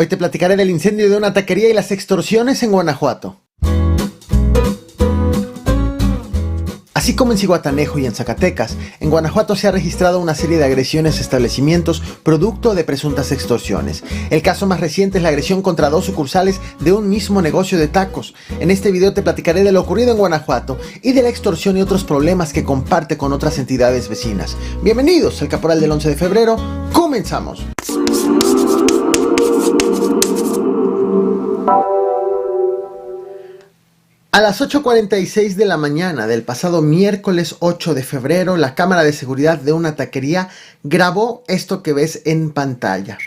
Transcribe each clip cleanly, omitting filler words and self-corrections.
Hoy te platicaré del incendio de una taquería y las extorsiones en Guanajuato. Así como en Zihuatanejo y en Zacatecas, en Guanajuato se ha registrado una serie de agresiones a establecimientos producto de presuntas extorsiones. El caso más reciente es la agresión contra 2 sucursales de un mismo negocio de tacos. En este video te platicaré de lo ocurrido en Guanajuato y de la extorsión y otros problemas que comparte con otras entidades vecinas. Bienvenidos al Caporal del 11 de febrero, comenzamos. A las 8:46 de la mañana del pasado miércoles 8 de febrero, la cámara de seguridad de una taquería grabó esto que ves en pantalla.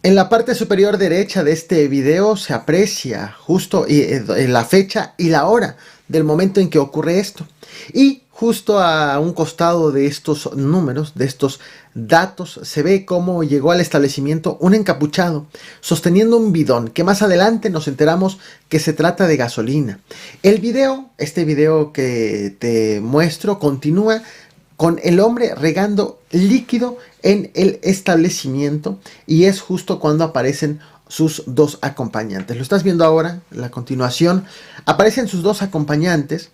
En la parte superior derecha de este video se aprecia justo la fecha y la hora del momento en que ocurre esto. Y justo a un costado de estos números, de estos datos, se ve cómo llegó al establecimiento un encapuchado sosteniendo un bidón, que más adelante nos enteramos que se trata de gasolina. Este video que te muestro, continúa con el hombre regando líquido en el establecimiento y es justo cuando aparecen sus 2 acompañantes. Lo estás viendo ahora, la continuación. Aparecen sus 2 acompañantes.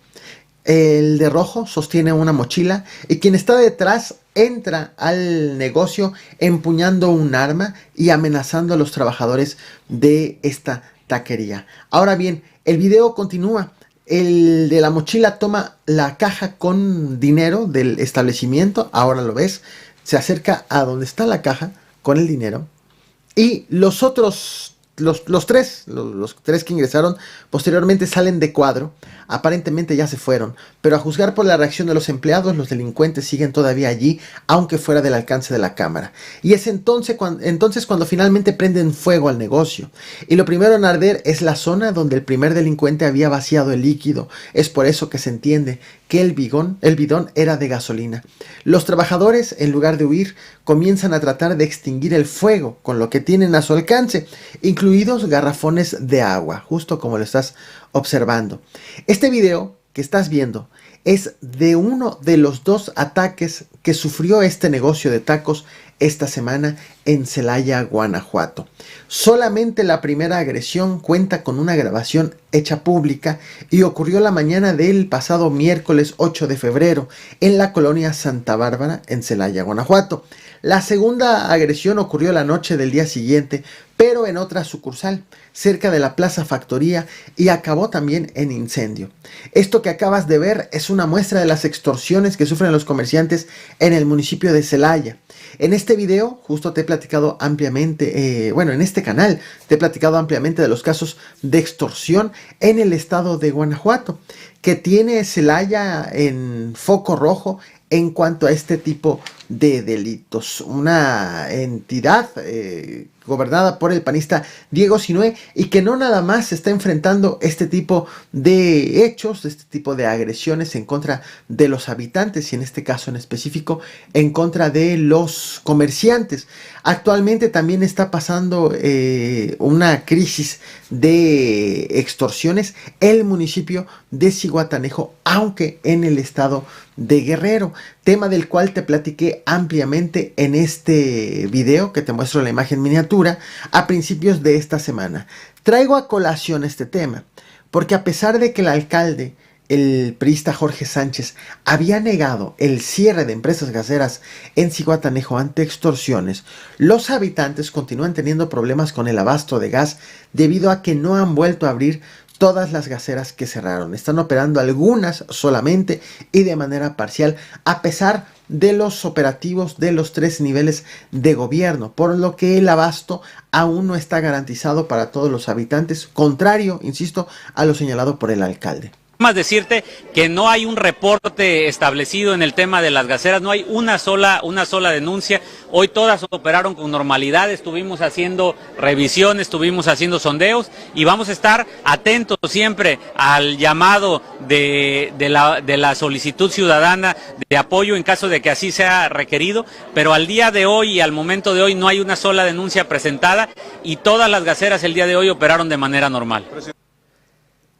El de rojo sostiene una mochila y quien está detrás entra al negocio empuñando un arma y amenazando a los trabajadores de esta taquería. Ahora bien, el video continúa. El de la mochila toma la caja con dinero del establecimiento, ahora lo ves, se acerca a donde está la caja con el dinero y los otros, los tres que ingresaron posteriormente salen de cuadro. Aparentemente ya se fueron, pero a juzgar por la reacción de los empleados, los delincuentes siguen todavía allí, aunque fuera del alcance de la cámara. Y es entonces cuando finalmente prenden fuego al negocio. Y lo primero en arder es la zona donde el primer delincuente había vaciado el líquido. Es por eso que se entiende que el bidón era de gasolina. Los trabajadores, en lugar de huir, comienzan a tratar de extinguir el fuego con lo que tienen a su alcance, incluidos garrafones de agua, justo como lo estás observando. Este video que estás viendo es de uno de los 2 ataques que sufrió este negocio de tacos esta semana en Celaya, Guanajuato. Solamente la primera agresión cuenta con una grabación hecha pública y ocurrió la mañana del pasado miércoles 8 de febrero en la colonia Santa Bárbara en Celaya, Guanajuato. La segunda agresión ocurrió la noche del día siguiente, pero en otra sucursal, cerca de la Plaza Factoría, y acabó también en incendio. Esto que acabas de ver es una muestra de las extorsiones que sufren los comerciantes en el municipio de Celaya. En este video justo te he platicado ampliamente, en este canal te he platicado ampliamente de los casos de extorsión en el estado de Guanajuato, que tiene Celaya en foco rojo en cuanto a este tipo de delitos. Una entidad gobernada por el panista Diego Sinue y que no nada más está enfrentando este tipo de hechos, este tipo de agresiones en contra de los habitantes y en este caso en específico en contra de los comerciantes. Actualmente también está pasando una crisis de extorsiones el municipio de Zihuatanejo, aunque en el estado de Guerrero, tema del cual te platiqué ampliamente en este video que te muestro la imagen miniatura a principios de esta semana. Traigo a colación este tema porque a pesar de que el alcalde, el priista Jorge Sánchez, había negado el cierre de empresas gaseras en Zihuatanejo ante extorsiones, los habitantes continúan teniendo problemas con el abasto de gas debido a que no han vuelto a abrir todas las gaseras que cerraron. Están operando algunas solamente y de manera parcial, a pesar de los operativos de los 3 niveles de gobierno, por lo que el abasto aún no está garantizado para todos los habitantes, contrario, insisto, a lo señalado por el alcalde. Más decirte que no hay un reporte establecido en el tema de las gaseras, no hay una sola denuncia. Hoy todas operaron con normalidad, estuvimos haciendo revisiones, estuvimos haciendo sondeos y vamos a estar atentos siempre al llamado de la solicitud ciudadana de apoyo en caso de que así sea requerido, pero al día de hoy y al momento de hoy no hay una sola denuncia presentada y todas las gaseras el día de hoy operaron de manera normal.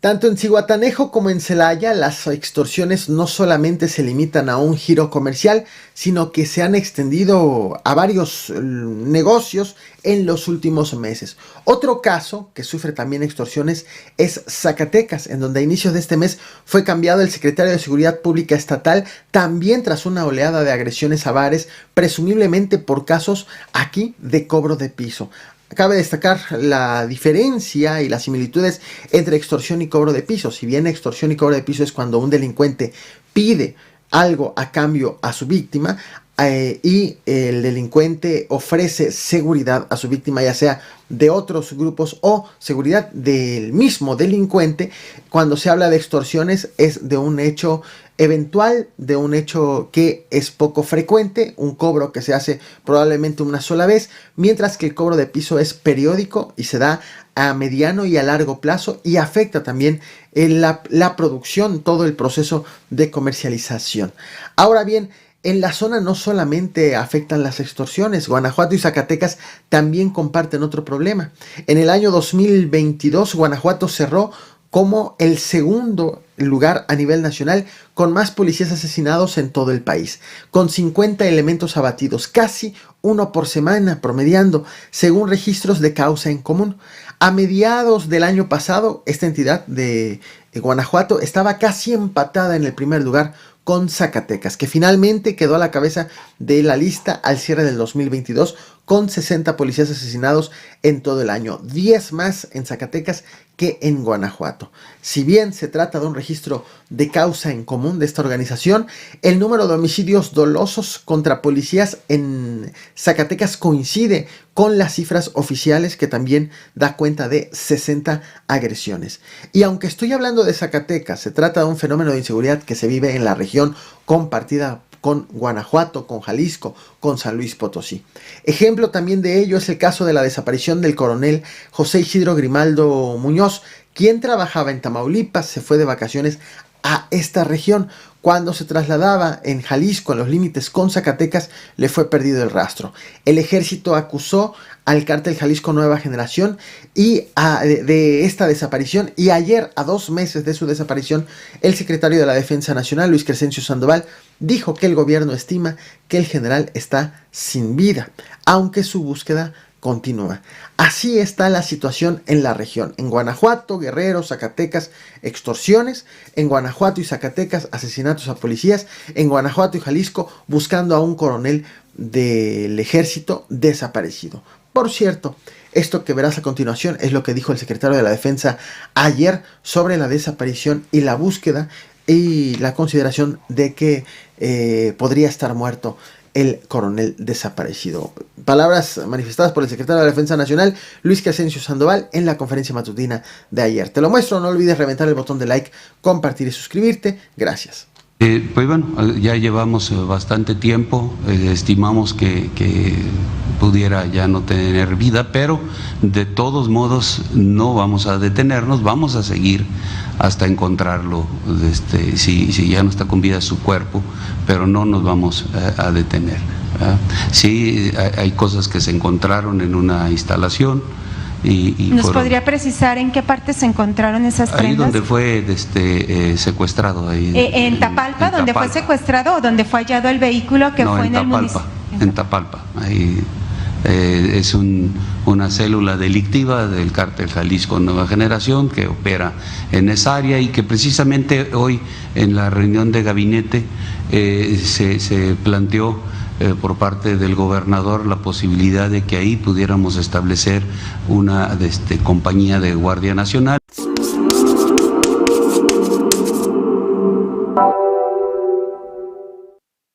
Tanto en Zihuatanejo como en Celaya, las extorsiones no solamente se limitan a un giro comercial, sino que se han extendido a varios negocios en los últimos meses. Otro caso que sufre también extorsiones es Zacatecas, en donde a inicios de este mes fue cambiado el secretario de Seguridad Pública Estatal, también tras una oleada de agresiones a bares, presumiblemente por casos aquí de cobro de piso. Cabe destacar la diferencia y las similitudes entre extorsión y cobro de piso. Si bien extorsión y cobro de piso es cuando un delincuente pide algo a cambio a su víctima y el delincuente ofrece seguridad a su víctima, ya sea de otros grupos o seguridad del mismo delincuente, cuando se habla de extorsiones es de un hecho eventual, de un hecho que es poco frecuente, un cobro que se hace probablemente una sola vez, mientras que el cobro de piso es periódico y se da a mediano y a largo plazo y afecta también la producción, todo el proceso de comercialización. Ahora bien, en la zona no solamente afectan las extorsiones, Guanajuato y Zacatecas también comparten otro problema. En el año 2022, Guanajuato cerró como el segundo lugar a nivel nacional con más policías asesinados en todo el país, con 50 elementos abatidos, casi uno por semana promediando, según registros de Causa en Común. A mediados del año pasado, esta entidad de Guanajuato estaba casi empatada en el primer lugar con Zacatecas, que finalmente quedó a la cabeza de la lista al cierre del 2022 con 60 policías asesinados en todo el año, 10 más en Zacatecas que en Guanajuato. Si bien se trata de un registro de Causa en Común de esta organización, el número de homicidios dolosos contra policías en Zacatecas coincide con las cifras oficiales, que también da cuenta de 60 agresiones. Y aunque estoy hablando de Zacatecas, se trata de un fenómeno de inseguridad que se vive en la región compartida con Guanajuato, con Jalisco, con San Luis Potosí. Ejemplo también de ello es el caso de la desaparición del coronel José Isidro Grimaldo Muñoz, quien trabajaba en Tamaulipas, se fue de vacaciones a esta región. Cuando se trasladaba en Jalisco, en los límites con Zacatecas, le fue perdido el rastro. El ejército acusó al cártel Jalisco Nueva Generación de esta desaparición, y ayer, a 2 meses de su desaparición, el secretario de la Defensa Nacional, Luis Crescencio Sandoval, dijo que el gobierno estima que el general está sin vida, aunque su búsqueda continúa. Así está la situación en la región. En Guanajuato, Guerrero, Zacatecas, extorsiones. En Guanajuato y Zacatecas, asesinatos a policías. En Guanajuato y Jalisco, buscando a un coronel del ejército desaparecido. Por cierto, esto que verás a continuación es lo que dijo el secretario de la Defensa ayer sobre la desaparición y la búsqueda y la consideración de que podría estar muerto el coronel desaparecido. Palabras manifestadas por el secretario de la Defensa Nacional, Luis Crescencio Sandoval, en la conferencia matutina de ayer. Te lo muestro, no olvides reventar el botón de like, compartir y suscribirte. Gracias. Pues bueno, ya llevamos bastante tiempo, estimamos que pudiera ya no tener vida, pero de todos modos no vamos a detenernos, vamos a seguir hasta encontrarlo, si ya no está con vida su cuerpo, pero no nos vamos a detener. Sí, hay cosas que se encontraron en una instalación. ¿Nos podría precisar en qué parte se encontraron esas prendas? Ahí donde fue secuestrado. Ahí, ¿En Tapalpa, donde fue secuestrado, o donde fue hallado el vehículo que fue en el municipio? En Tapalpa. Ahí es una célula delictiva del cártel Jalisco Nueva Generación que opera en esa área, y que precisamente hoy en la reunión de gabinete se planteó por parte del gobernador la posibilidad de que ahí pudiéramos establecer una compañía de Guardia Nacional.